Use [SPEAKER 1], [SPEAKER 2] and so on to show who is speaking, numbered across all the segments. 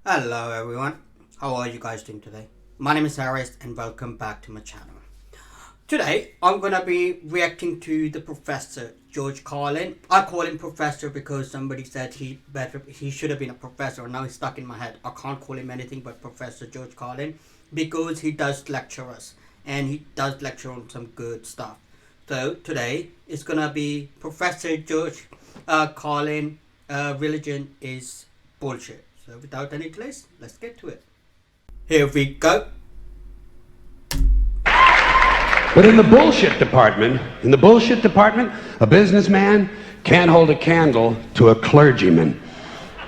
[SPEAKER 1] Hello everyone, how are you guys doing today? My name is Aris and welcome back to my channel. Today I'm gonna be reacting to the Professor George Carlin. I call him Professor because somebody said he should have been a professor. Now he's stuck in my head. I can't call him anything but Professor George Carlin because he does lecture us and he does lecture on some good stuff. So today it's gonna be Professor George Carlin. Religion is bullshit. So without any delays, let's get to it. Here we go.
[SPEAKER 2] But in the bullshit department, a businessman can't hold a candle to a clergyman.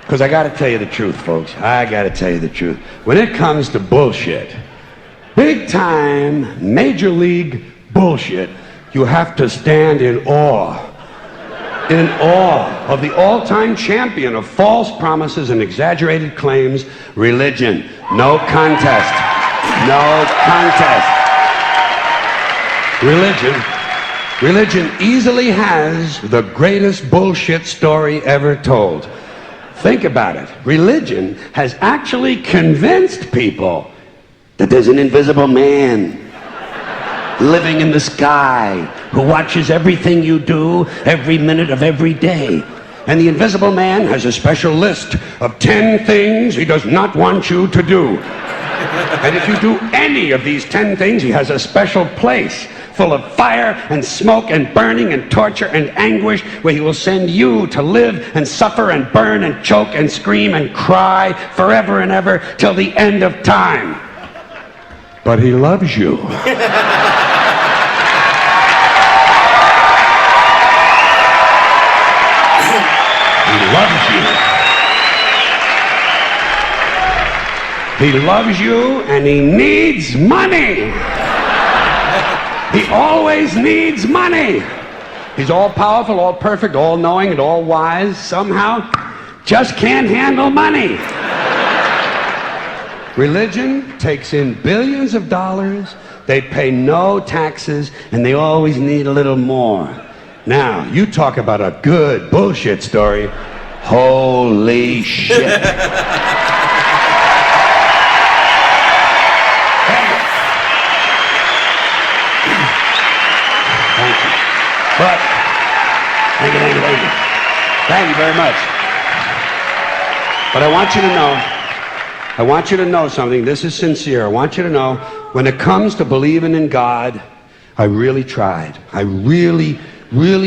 [SPEAKER 2] Because I gotta tell you the truth, folks. I gotta tell you the truth. When it comes to bullshit, big time, major league bullshit, you have to stand in awe of the all-time champion of false promises and exaggerated claims, religion. No contest. No contest. Religion easily has the greatest bullshit story ever told. Think about it. Religion has actually convinced people that there's an invisible man living in the sky who watches everything you do every minute of every day. And the invisible man has a special list of 10 things he does not want you to do. And if you do any of these 10 things, he has a special place full of fire and smoke and burning and torture and anguish where he will send you to live and suffer and burn and choke and scream and cry forever and ever till the end of time. But he loves you. He loves you. He loves you and he needs money. He always needs money. He's all powerful, all perfect, all knowing, and all wise. Somehow, just can't handle money. Religion takes in billions of dollars. They pay no taxes, and they always need a little more. Now, you talk about a good bullshit story. Holy shit. Thank you. But, thank you very much. But I want you to know something. This is sincere. I want you to know, when it comes to believing in God, I really tried. I really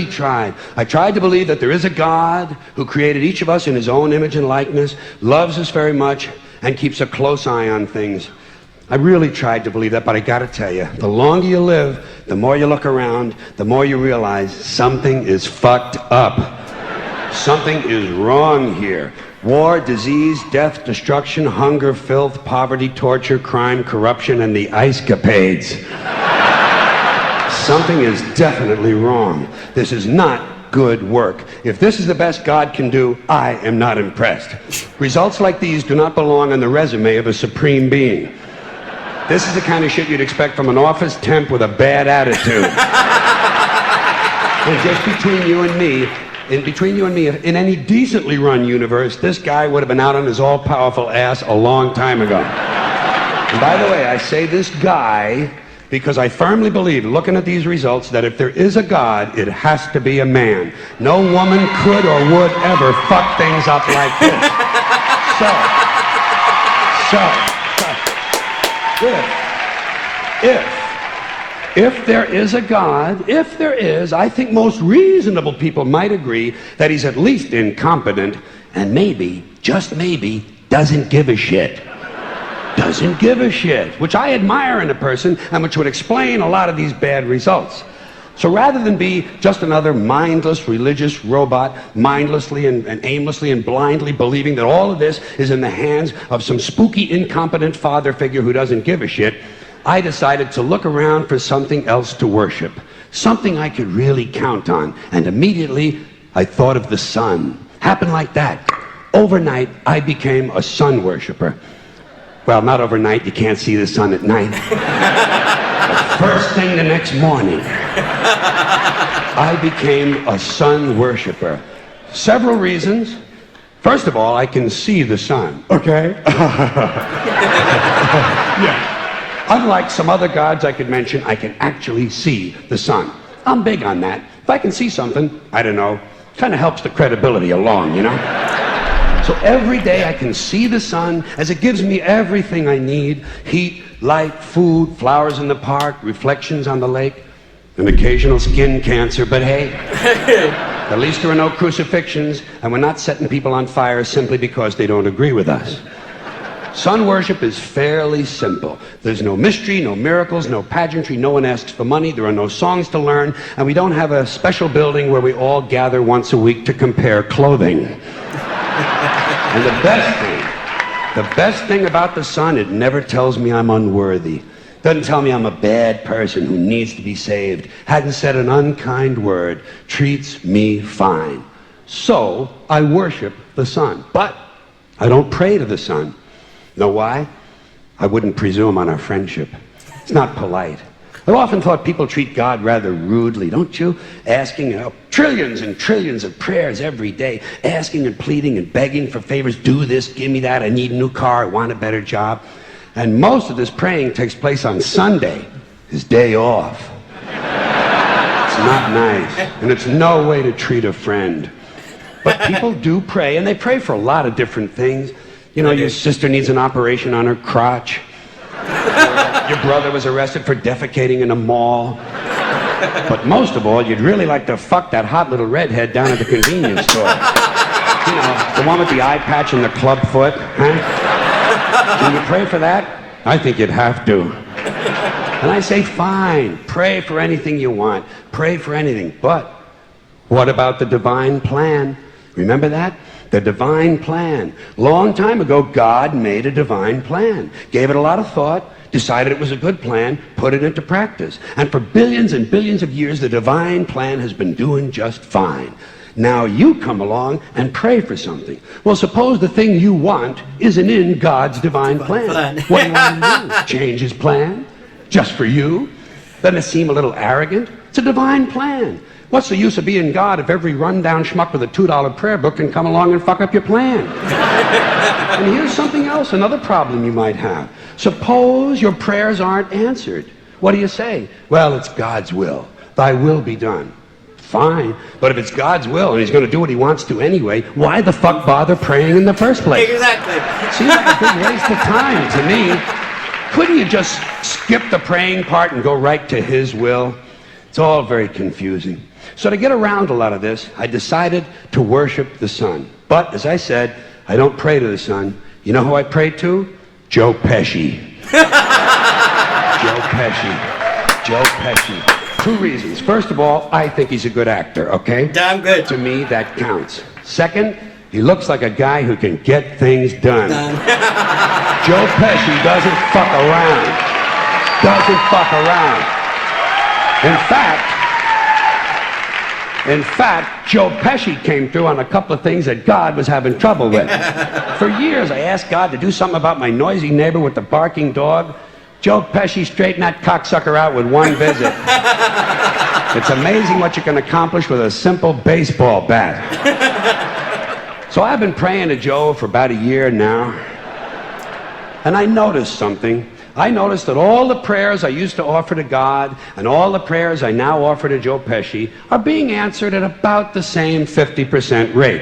[SPEAKER 2] tried. I tried to believe that there is a God who created each of us in his own image and likeness, loves us very much, and keeps a close eye on things. I really tried to believe that, but I gotta tell you, the longer you live, the more you look around, the more you realize something is fucked up. Something is wrong here. War, disease, death, destruction, hunger, filth, poverty, torture, crime, corruption, and the ice-capades. Something is definitely wrong. This is not good work. If this is the best God can do, I am not impressed. Results like these do not belong on the resume of a supreme being. This is the kind of shit you'd expect from an office temp with a bad attitude. And just between you and me, in any decently run universe, this guy would have been out on his all-powerful ass a long time ago. And by the way, I say this guy because I firmly believe, looking at these results, that if there is a God, it has to be a man. No woman could or would ever fuck things up like this. If there is a God, I think most reasonable people might agree that he's at least incompetent and maybe, just maybe, doesn't give a shit. Doesn't give a shit, which I admire in a person and which would explain a lot of these bad results. So rather than be just another mindless religious robot, mindlessly and aimlessly and blindly believing that all of this is in the hands of some spooky, incompetent father figure who doesn't give a shit, I decided to look around for something else to worship, something I could really count on. And immediately, I thought of the sun. Happened like that. Overnight, I became a sun worshiper. Well, not overnight, you can't see the sun at night. But first thing the next morning, I became a sun worshiper. Several reasons. First of all, I can see the sun, okay? Yeah. Unlike some other gods I could mention, I can actually see the sun. I'm big on that. If I can see something, I don't know, kind of helps the credibility along, you know? So every day I can see the sun as it gives me everything I need: heat, light, food, flowers in the park, reflections on the lake, an occasional skin cancer, but hey, at least there are no crucifixions, and we're not setting people on fire simply because they don't agree with us. Sun worship is fairly simple. There's no mystery, no miracles, no pageantry, no one asks for money, there are no songs to learn, and we don't have a special building where we all gather once a week to compare clothing. And the best thing about the sun, it never tells me I'm unworthy. Doesn't tell me I'm a bad person who needs to be saved. Hadn't said an unkind word. Treats me fine. So I worship the sun. But I don't pray to the sun. Know why? I wouldn't presume on our friendship. It's not polite. I've often thought people treat God rather rudely, don't you? Asking trillions and trillions of prayers every day, asking and pleading and begging for favors. Do this, give me that, I need a new car, I want a better job. And most of this praying takes place on Sunday, his day off. It's not nice, and it's no way to treat a friend. But people do pray, and they pray for a lot of different things. You know, your sister needs an operation on her crotch. Your brother was arrested for defecating in a mall. But most of all, you'd really like to fuck that hot little redhead down at the convenience store. You know, the one with the eye patch and the club foot, huh? Can you pray for that? I think you'd have to. And I say, fine, pray for anything you want. Pray for anything. But what about the divine plan? Remember that? The divine plan. Long time ago, God made a divine plan. Gave it a lot of thought, decided it was a good plan, put it into practice. And for billions and billions of years, the divine plan has been doing just fine. Now you come along and pray for something. Well, suppose the thing you want isn't in God's divine plan. What do you want to do? Change his plan? Just for you? Doesn't it seem a little arrogant? It's a divine plan. What's the use of being God if every rundown schmuck with a $2 prayer book can come along and fuck up your plan? And here's something else, another problem you might have. Suppose your prayers aren't answered. What do you say? Well, it's God's will. Thy will be done. Fine, but if it's God's will and he's going to do what he wants to anyway, why the fuck bother praying in the first place?
[SPEAKER 1] Exactly.
[SPEAKER 2] Seems like a big waste of time to me. Couldn't you just skip the praying part and go right to his will? It's all very confusing. So to get around a lot of this, I decided to worship the sun. But, as I said, I don't pray to the sun. You know who I pray to? Joe Pesci. Joe Pesci. Joe Pesci. 2 reasons. First of all, I think he's a good actor, okay?
[SPEAKER 1] Damn good.
[SPEAKER 2] To me, that counts. Second, he looks like a guy who can get things done. Joe Pesci doesn't fuck around. Doesn't fuck around. In fact, Joe Pesci came through on a couple of things that God was having trouble with. For years, I asked God to do something about my noisy neighbor with the barking dog. Joe Pesci straightened that cocksucker out with one visit. It's amazing what you can accomplish with a simple baseball bat. So I've been praying to Joe for about a year now, and I noticed something. I noticed that all the prayers I used to offer to God and all the prayers I now offer to Joe Pesci are being answered at about the same 50% rate.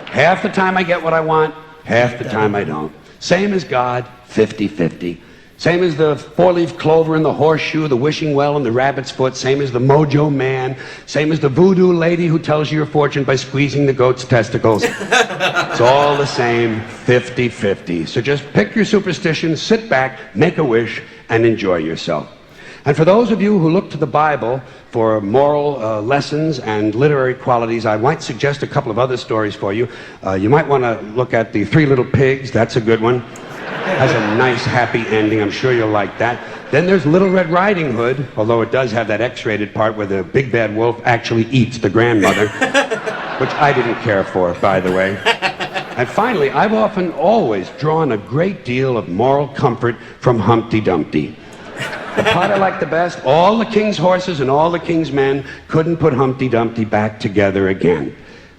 [SPEAKER 2] Half the time I get what I want, half the time I don't. Same as God, 50-50. Same as the 4-leaf clover and the horseshoe, the wishing well and the rabbit's foot. Same as the mojo man. Same as the voodoo lady who tells you your fortune by squeezing the goat's testicles. It's all the same, 50-50. So just pick your superstition, sit back, make a wish, and enjoy yourself. And for those of you who look to the Bible for moral lessons and literary qualities, I might suggest a couple of other stories for you. You might want to look at The 3 Little Pigs. That's a good one. Has a nice, happy ending. I'm sure you'll like that. Then there's Little Red Riding Hood, although it does have that X-rated part where the big bad wolf actually eats the grandmother, which I didn't care for, by the way. And finally, I've always drawn a great deal of moral comfort from Humpty Dumpty. The part I like the best, all the king's horses and all the king's men couldn't put Humpty Dumpty back together again.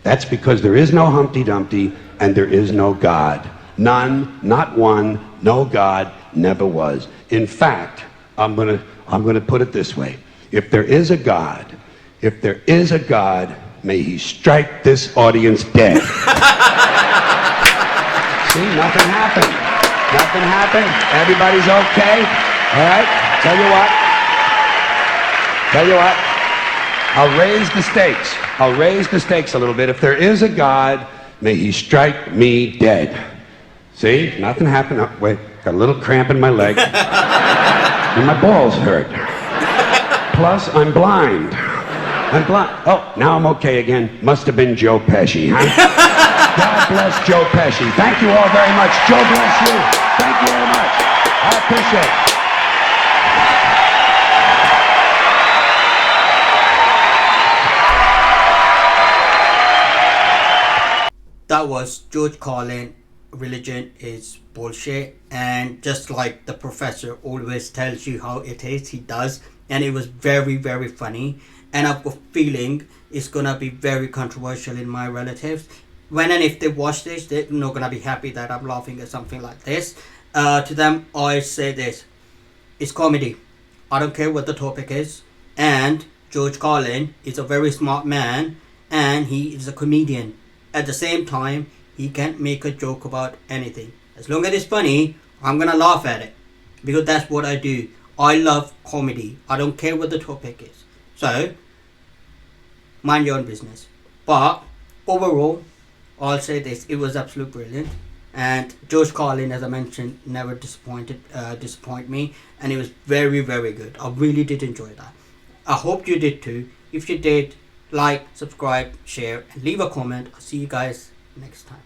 [SPEAKER 2] That's because there is no Humpty Dumpty and there is no God. None, not one, no God, never was. In fact, I'm gonna put it this way. If there is a God, may he strike this audience dead. See, nothing happened. Nothing happened. Everybody's okay. All right? Tell you what. I'll raise the stakes a little bit. If there is a God, may he strike me dead. See? Nothing happened. Oh, wait, got a little cramp in my leg. And my balls hurt. Plus, I'm blind. Oh, now I'm okay again. Must have been Joe Pesci, huh? God bless Joe Pesci. Thank you all very much. Joe bless you. Thank you very much. I appreciate it.
[SPEAKER 1] That was George Carlin. Religion is bullshit, and just like the professor always tells you how it is, he does, and it was very, very funny. And I've got a feeling it's gonna be very controversial in my relatives. When and if they watch this, they're not gonna be happy that I'm laughing at something like this. To them, I say this: it's comedy. I don't care what the topic is. And George Carlin is a very smart man, and he is a comedian. At the same time, he can make a joke about anything. As long as it's funny, I'm gonna laugh at it. Because that's what I do. I love comedy. I don't care what the topic is. So, mind your own business. But, overall, I'll say this. It was absolutely brilliant. And George Carlin, as I mentioned, never disappoint me. And it was very, very good. I really did enjoy that. I hope you did too. If you did, like, subscribe, share, and leave a comment. I'll see you guys next time.